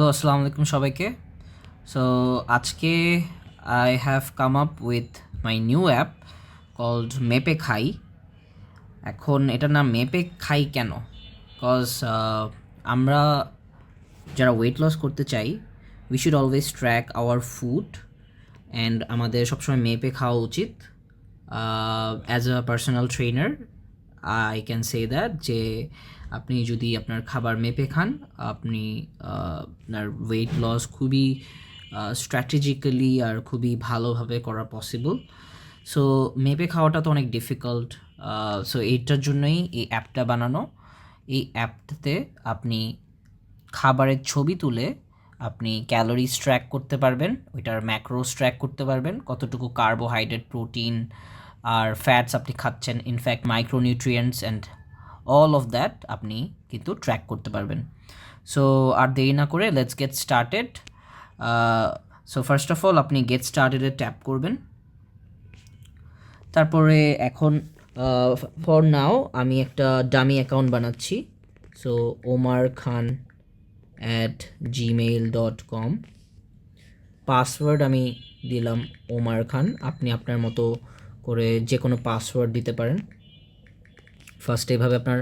তো আসসালামু আলাইকুম সবাইকে। সো আজকে I have come up with my new app called Mepe Khai. এখন এটার নাম মেপে খাই কেন? বিকজ আমরা যারা ওয়েট লস করতে চাই, we should always track our food and আমাদের সবসময় মেপে খাওয়া উচিত। As a personal trainer I can say that যে আপনি যদি আপনার খাবার মেপে খান, আপনি আপনার ওয়েট লস খুবই স্ট্র্যাটেজিক্যালি আর খুবই ভালোভাবে করা পসিবল। সো মেপে খাওয়াটা তো অনেক ডিফিকাল্ট। সো এইটার জন্যই এই অ্যাপটা বানানো। এই অ্যাপটাতে আপনি খাবারের ছবি তুলে আপনি ক্যালোরিজ ট্র্যাক করতে পারবেন, ওইটার ম্যাক্রোস ট্র্যাক করতে পারবেন, কতটুকু কার্বোহাইড্রেট, প্রোটিন আর ফ্যাটস আপনি খাচ্ছেন, in fact micronutrients and all of that আপনি কিন্তু ট্র্যাক করতে পারবেন। সো আর দেরি না করে let's get started. So first of all আপনি গেট স্টার্টেডে ট্যাপ করবেন। তারপরে এখন ফর নাও আমি একটা ডামি অ্যাকাউন্ট বানাচ্ছি। So omarkhan@gmail.com। পাসওয়ার্ড আমি দিলাম ওমার খান। আপনি আপনার মতো করে যে কোনো পাসওয়ার্ড দিতে পারেন। ফার্স্ট এইভাবে আপনার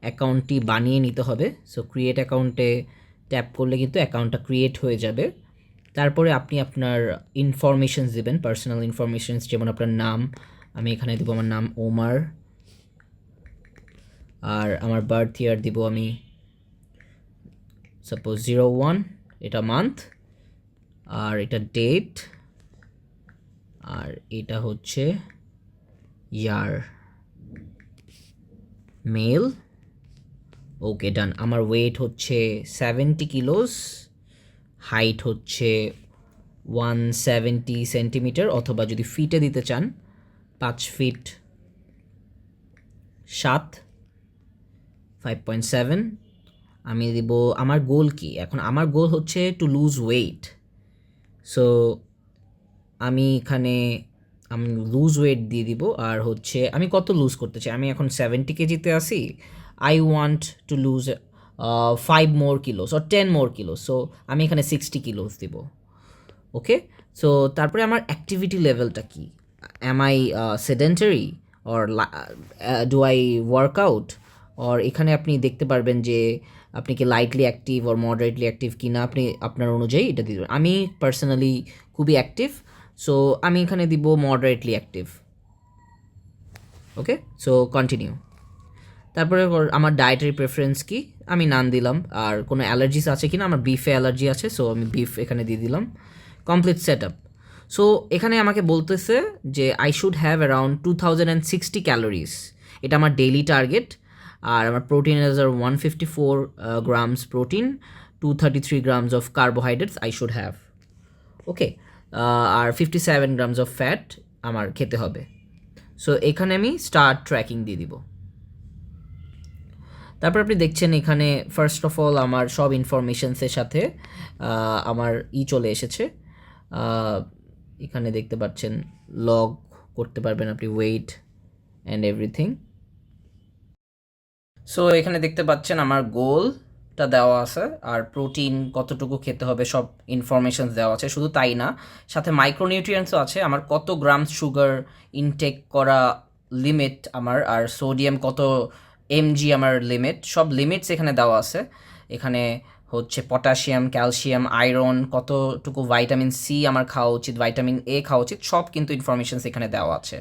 অ্যাকাউন্টটি বানিয়ে নিতে হবে। সো ক্রিয়েট অ্যাকাউন্টে ট্যাপ করলে কিন্তু অ্যাকাউন্টটা ক্রিয়েট হয়ে যাবে। তারপরে আপনি আপনার ইনফরমেশনস দেবেন, পার্সোনাল ইনফরমেশনস, যেমন আপনার নাম। আমি এখানে দেবো আমার নাম ওমার, আর আমার বার্থ ইয়ার দিব আমি সাপোজ 01, এটা মান্থ, আর এটা ডেট, আর এটা হচ্ছে ইয়ার, মেল। ওকে, ডান। আমার ওয়েট হচ্ছে 70 কিলোস, হাইট হচ্ছে 170 সেন্টিমিটার, অথবা যদি ফিটে দিতে চান 5 ফিট 7, 5.7 আমি দিব। আমার গোল কি? এখন আমার গোল হচ্ছে টু লুজ ওয়েট। সো আমি এখানে আমি লুজ ওয়েট দিয়ে দিব। আর হচ্ছে আমি কত লুজ করতে চাই, আমি এখন 70 কেজিতে আসি। I want to lose 5 more kilos or 10 more kilos. So আমি এখানে 60 কিলোস দিব। ওকে। সো তারপরে আমার অ্যাক্টিভিটি লেভেলটা কি? Am I sedentary or do I workout? Or এখানে আপনি দেখতে পারবেন যে আপনি কি lightly active or moderately active কি না, আপনি আপনার অনুযায়ী এটা দিবেন। আমি পার্সোনালি খুবই অ্যাক্টিভ, সো আমি এখানে দিব মডারেটলি অ্যাক্টিভ। ওকে, সো কন্টিনিউ। তারপরে আমার ডায়েটারি প্রেফারেন্স কি, আমি নান দিলাম। আর কোনো অ্যালার্জিস আছে কি না, আমার বিফে অ্যালার্জি আছে, সো আমি বিফ এখানে দিয়ে দিলাম। Complete set up. সো এখানে আমাকে বলতেছে যে I should have around 2060 calories, এটা আমার ডেইলি টার্গেট। আর আমার protein is 154 grams protein, 233 grams of carbohydrates I should have. Okay, আর 57 গ্রামস অফ ফ্যাট আমার খেতে হবে। সো এখানে আমি স্টার্ট ট্র্যাকিং দিয়ে দিব। তারপর আপনি দেখছেন এখানে ফার্স্ট অফ অল আমার সব ইনফরমেশনসের সাথে আমার চলে এসেছে। এখানে দেখতে পাচ্ছেন লগ করতে পারবেন আপনি ওয়েট অ্যান্ড এভরিথিং। সো এখানে দেখতে পাচ্ছেন আমার গোলটা দেওয়া আছে, আর প্রোটিন কতটুকু খেতে হবে সব ইনফরমেশন দেওয়া আছে। শুধু তাই না, সাথে মাইক্রোনিউট্রিয়েন্টসও আছে, আমার কত গ্রাম সুগার ইনটেক করা লিমিট আমার, আর সোডিয়াম কত এমজি আমার লিমিট, সব লিমিটস এখানে দেওয়া আছে। এখানে হচ্ছে পটাশিয়াম, ক্যালসিয়াম, আয়রন, কতটুকু ভাইটামিন সি আমার খাওয়া উচিত, ভাইটামিন এ খাওয়া উচিত, সব কিন্তু ইনফরমেশনস এখানে দেওয়া আছে।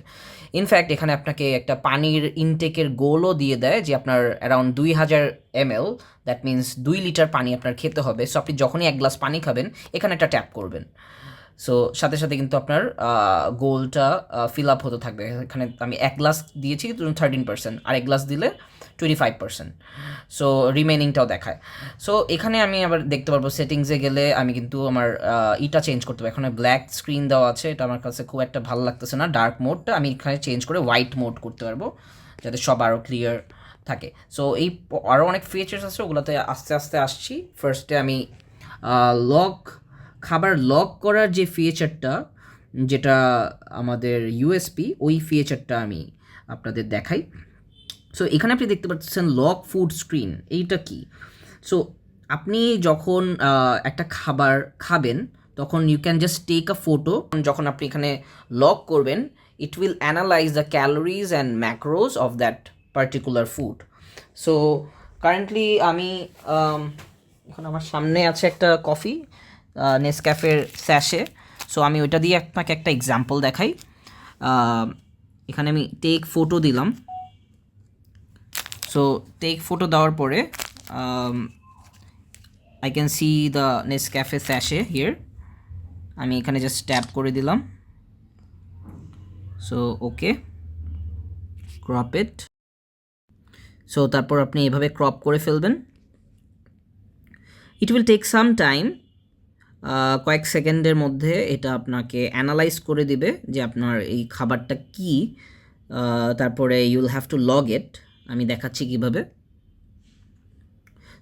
ইনফ্যাক্ট এখানে আপনাকে একটা পানির ইনটেকের গোলও দিয়ে দেয় যে আপনার around 2000 ml, that means 2 litre পানি আপনার খেতে হবে। সো আপনি যখনই 1 গ্লাস পানি খাবেন এখানে একটা ট্যাপ করবেন। সো সাথে সাথে কিন্তু আপনার গোলটা ফিল আপ হতে থাকবে। এখানে আমি 1 গ্লাস দিয়েছি 13%, আর 1 গ্লাস দিলে 25%। সো রিমেনিংটাও দেখায়। সো এখানে আমি আবার দেখতে পারবো সেটিংসে গেলে আমি কিন্তু আমার ইটা চেঞ্জ করতে পারবো। এখানে ব্ল্যাক স্ক্রিন দেওয়া আছে, এটা আমার কাছে খুব একটা ভালো লাগতেছে না। ডার্ক মোডটা আমি এখানে চেঞ্জ করে হোয়াইট মোড করতে পারবো, যাতে সব আরও ক্লিয়ার থাকে। সো এই আরও অনেক ফিচার্স আছে, ওগুলোতে আস্তে আস্তে আসছি। ফার্স্টে আমি লক খাবার লক করার যে ফিচারটা, যেটা আমাদের ইউএসপি, ওই ফিচারটা আমি আপনাদের দেখাই। সো এখানে আপনি দেখতে পাচ্ছেন লক ফুড স্ক্রিন, এইটা কি? সো আপনি যখন একটা খাবার খাবেন তখন you can just take a photo. যখন আপনি এখানে লক করবেন, it will analyse the calories and macros of that particular food. So currently আমি এখন আমার সামনে আছে একটা কফি, নেসক্যাফের স্যাশে। সো আমি ওইটা দিয়ে আপনাকে একটা এক্সাম্পল দেখাই। এখানে আমি টেক ফটো দিলাম। সো টেক ফটো দেওয়ার পরে I can see the Nescafe sachet here. আমি এখানে জাস্ট ট্যাপ করে দিলাম। So okay, crop it. So তারপর আপনি এভাবে ক্রপ করে ফেলবেন। It will take some time, কয়েক সেকেন্ডের মধ্যে এটা আপনাকে অ্যানালাইজ করে দিবে যে আপনার এই খাবারটা কী। তারপরে ইউল হ্যাভ টু লগ ইট। আমি দেখাচ্ছি কীভাবে।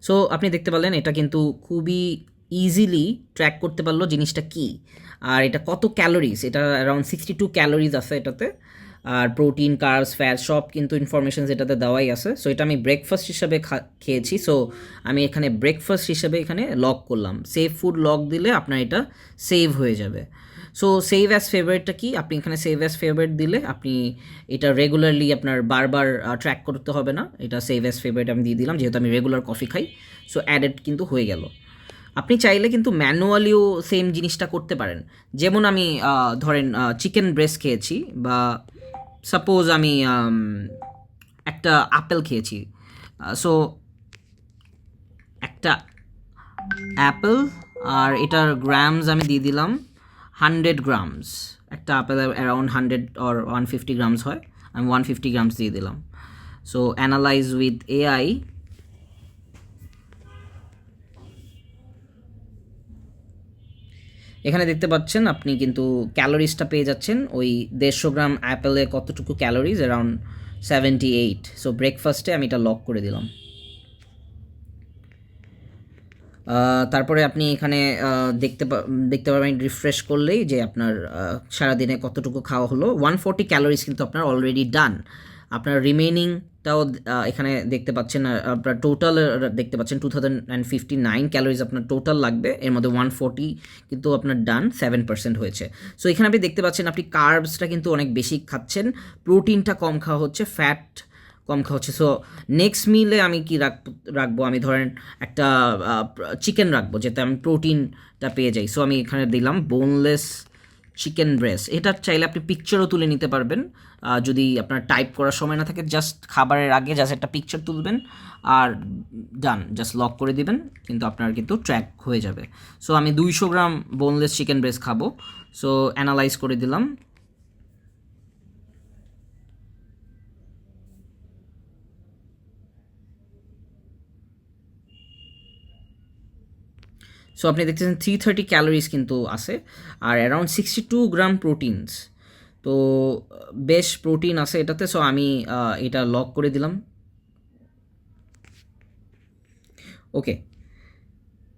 সো আপনি দেখতে পারলেন এটা কিন্তু খুবই ইজিলি ট্র্যাক করতে পারলো জিনিসটা কী আর এটা কত ক্যালোরিজ। এটা অ্যারাউন্ড 62 ক্যালোরিজ আছে এটাতে। আর প্রোটিন, কার্বস, ফ্যাট সব কিন্তু ইনফরমেশনস এটাতে দেওয়াই আছে। সো এটা আমি ব্রেকফাস্ট হিসাবে খেয়েছি। সো আমি এখানে ব্রেকফাস্ট হিসাবে এখানে লক করলাম। সেভ ফুড লক দিলে আপনার এটা সেভ হয়ে যাবে। সো সেভ অ্যাজ ফেভারিটটা কি, আপনি এখানে সেভ অ্যাজ ফেভারিট দিলে আপনি এটা রেগুলারলি আপনার বারবার ট্র্যাক করতে হবে না। এটা সেভ অ্যাজ ফেভারিট আমি দিয়ে দিলাম, যেহেতু আমি রেগুলার কফি খাই। সো অ্যাডেড কিন্তু হয়ে গেল। আপনি চাইলে কিন্তু ম্যানুয়ালিও সেম জিনিসটা করতে পারেন। যেমন আমি ধরেন চিকেন ব্রেস্ট খেয়েছি, বা সাপোজ আমি একটা আপেল খেয়েছি। সো একটা অ্যাপেল আর এটার গ্রামস আমি দিয়ে দিলাম 100 গ্রামস। একটা আপেল অ্যারাউন্ড 100 or 150 গ্রামস হয়, আমি 150 গ্রামস দিয়ে দিলাম। So analyse with AI. এখানে দেখতে পাচ্ছেন আপনি কিন্তু ক্যালোরিজটা পেয়ে যাচ্ছেন। ওই 150 গ্রাম অ্যাপেলে কতটুকু ক্যালোরিজ, অ্যারাউন্ড 78। সো ব্রেকফাস্টে আমি এটা লক করে দিলাম। তারপরে আপনি এখানে দেখতে পারবেন রিফ্রেশ করলেই যে আপনার সারাদিনে কতটুকু খাওয়া হলো। 140 ক্যালোরিজ কিন্তু আপনার অলরেডি ডান। আপনার রিমেনিংটাও এখানে দেখতে পাচ্ছেন। আপনার টোটাল দেখতে পাচ্ছেন 2059 ক্যালোরিজ আপনার টোটাল লাগবে। এর মধ্যে 140 কিন্তু আপনার ডান, 7% হয়েছে। সো এখানে আপনি দেখতে পাচ্ছেন আপনি কার্বসটা কিন্তু অনেক বেশি খাচ্ছেন, প্রোটিনটা কম খাওয়া হচ্ছে, ফ্যাট কম খাওয়া হচ্ছে। সো নেক্সট মিলে আমি কি রাখবো, আমি ধরেন একটা চিকেন রাখবো যাতে আমি প্রোটিনটা পেয়ে যাই। সো আমি এখানে দিলাম বোনলেস চিকেন ব্রেস্ট। এটা চাইলে আপনি পিকচারও তুলে নিতে পারবেন, যদি আপনার টাইপ করার সময় না থাকে। জাস্ট খাবারের আগে জাস্ট একটা পিকচার তুলবেন আর ডান, জাস্ট লক করে দিবেন, কিন্তু আপনার কিন্তু ট্র্যাক হয়ে যাবে। সো আমি 200 গ্রাম বোনলেস চিকেন ব্রেস্ট খাবো। সো অ্যানালাইজ করে দিলাম। সো আপনি দেখতেছেন 330 ক্যালোরিজ কিন্তু আছে, আর অ্যারাউন্ড 62 গ্রাম প্রোটিনস। তো বেশ প্রোটিন আছে এটাতে। সো আমি এটা লক করে দিলাম। ওকে।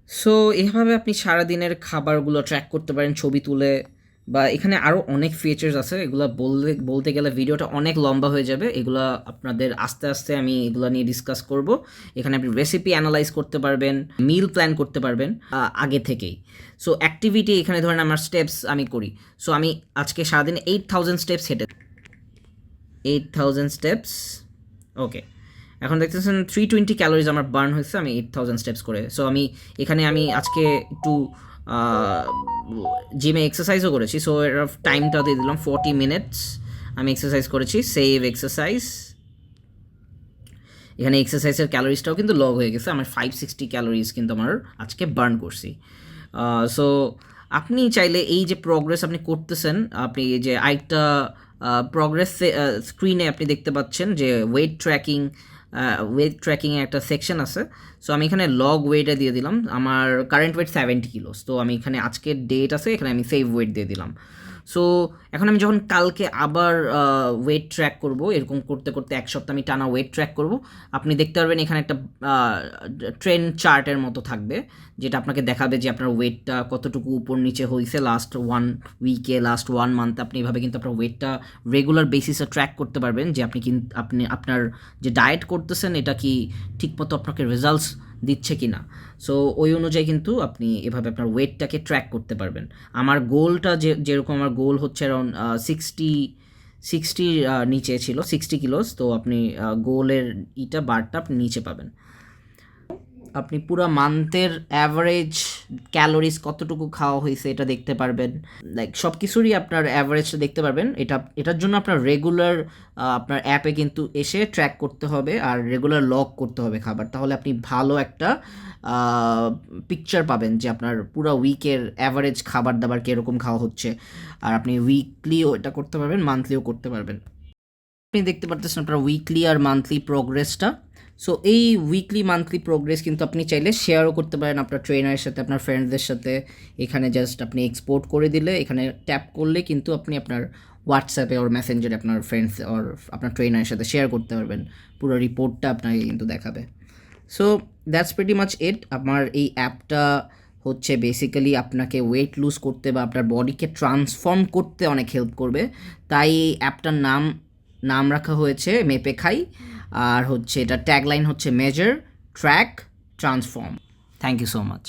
সো এভাবে আপনি সারাদিনের খাবারগুলো ট্র্যাক করতে পারেন ছবি তুলে, বা এখানে আরও অনেক ফিচার্স আছে। এগুলো বলতে গেলে ভিডিওটা অনেক লম্বা হয়ে যাবে। এগুলো আপনাদের আস্তে আস্তে আমি এগুলো নিয়ে ডিসকাস করব। এখানে আপনি রেসিপি অ্যানালাইজ করতে পারবেন, মিল প্ল্যান করতে পারবেন আগে থেকেই। সো অ্যাক্টিভিটি এখানে ধরেন আমার স্টেপস আমি করি। সো আমি আজকে সারাদিন 8000 স্টেপস হেঁটে 8000 স্টেপস। ওকে, এখন দেখতেছেন 320 ক্যালোরিজ আমার বার্ন হয়েছে আমি 8000 স্টেপস করে। সো আমি আজকে একটু জিমে এক্সারসাইজও করেছি। সো এর টাইমটা দিয়ে দিলাম 40 মিনিটস আমি এক্সারসাইজ করেছি। Save exercise. এখানে এক্সারসাইজের ক্যালোরিজটাও কিন্তু লগ হয়ে গেছে। আমার 560 ক্যালোরিজ কিন্তু আমার আজকে বার্ন করছি। সো আপনি চাইলে এই যে প্রোগ্রেস আপনি করতেছেন, আপনি যে আরেকটা প্রোগ্রেস স্ক্রিনে আপনি দেখতে পাচ্ছেন যে ওয়েট ট্র্যাকিংয়ে একটা সেকশন আছে। সো আমি এখানে লগ ওয়েটে দিয়ে দিলাম। আমার কারেন্ট ওয়েট 70 কিলোস। তো আমি এখানে আজকের ডেট আছে, এখানে আমি সেভ ওয়েট দিয়ে দিলাম। সো এখন আমি যখন কালকে আবার ওয়েট ট্র্যাক করব, এরকম করতে করতে এক সপ্তাহ আমি টানা ওয়েট ট্র্যাক করব, আপনি দেখতে পারবেন এখানে একটা ট্রেন্ড চার্টের মতো থাকবে, যেটা আপনাকে দেখাবে যে আপনার ওয়েটটা কতটুকু উপর নিচে হয়েছে লাস্ট 1 উইকে, লাস্ট 1 মান্থ। আপনি এভাবে কিন্তু আপনার ওয়েটটা রেগুলার বেসিসে ট্র্যাক করতে পারবেন যে আপনি আপনার যে ডায়েট করতেছেন এটা কি ঠিকমতো আপনাকে রেজাল্টস দিচ্ছে কি না। সো ওই অনুযায়ী কিন্তু আপনি এভাবে আপনার ওয়েটটাকে ট্র্যাক করতে পারবেন। আমার গোলটা যেরকম আমার গোল হচ্ছে অ্যারাউন্ড 60 নিচে ছিল, 60 কিলোস। তো আপনি গোলের বারটা আপনি নিচে পাবেন। আপনি পুরো মান্থের অ্যাভারেজ ক্যালোরিজ কতটুকু খাওয়া হয়েছে এটা দেখতে পারবেন। লাইক সব কিছুরই আপনার অ্যাভারেজটা দেখতে পারবেন। এটার জন্য আপনার রেগুলার আপনার অ্যাপে কিন্তু এসে ট্র্যাক করতে হবে আর রেগুলার লগ করতে হবে খাবার। তাহলে আপনি ভালো একটা পিকচার পাবেন যে আপনার পুরো উইকের অ্যাভারেজ খাবার দাবার কীরকম খাওয়া হচ্ছে। আর আপনি উইকলিও এটা করতে পারবেন, মান্থলিও করতে পারবেন। আপনি দেখতে পারতেছেন আপনার উইকলি আর মান্থলি প্রোগ্রেসটা। সো এই উইকলি মান্থলি প্রোগ্রেস কিন্তু আপনি চাইলে শেয়ারও করতে পারেন আপনার ট্রেনারের সাথে, আপনার ফ্রেন্ডসদের সাথে। এখানে জাস্ট আপনি এক্সপোর্ট করে দিলে, এখানে ট্যাপ করলে কিন্তু আপনি আপনার হোয়াটসঅ্যাপে ওর মেসেঞ্জারে আপনার ফ্রেন্ডস ওর আপনার ট্রেনারের সাথে শেয়ার করতে পারবেন। পুরো রিপোর্টটা আপনাকে কিন্তু দেখাবে। সো দ্যাটস প্রিটি মাচ ইট। আমার এই অ্যাপটা হচ্ছে বেসিক্যালি আপনাকে ওয়েট লুজ করতে বা আপনার বডিকে ট্রান্সফর্ম করতে অনেক হেল্প করবে। তাই এই অ্যাপটার নাম রাখা হয়েছে মেপে খাই। আর হচ্ছে এটা ট্যাগলাইন হচ্ছে measure, track, transform. Thank you so much.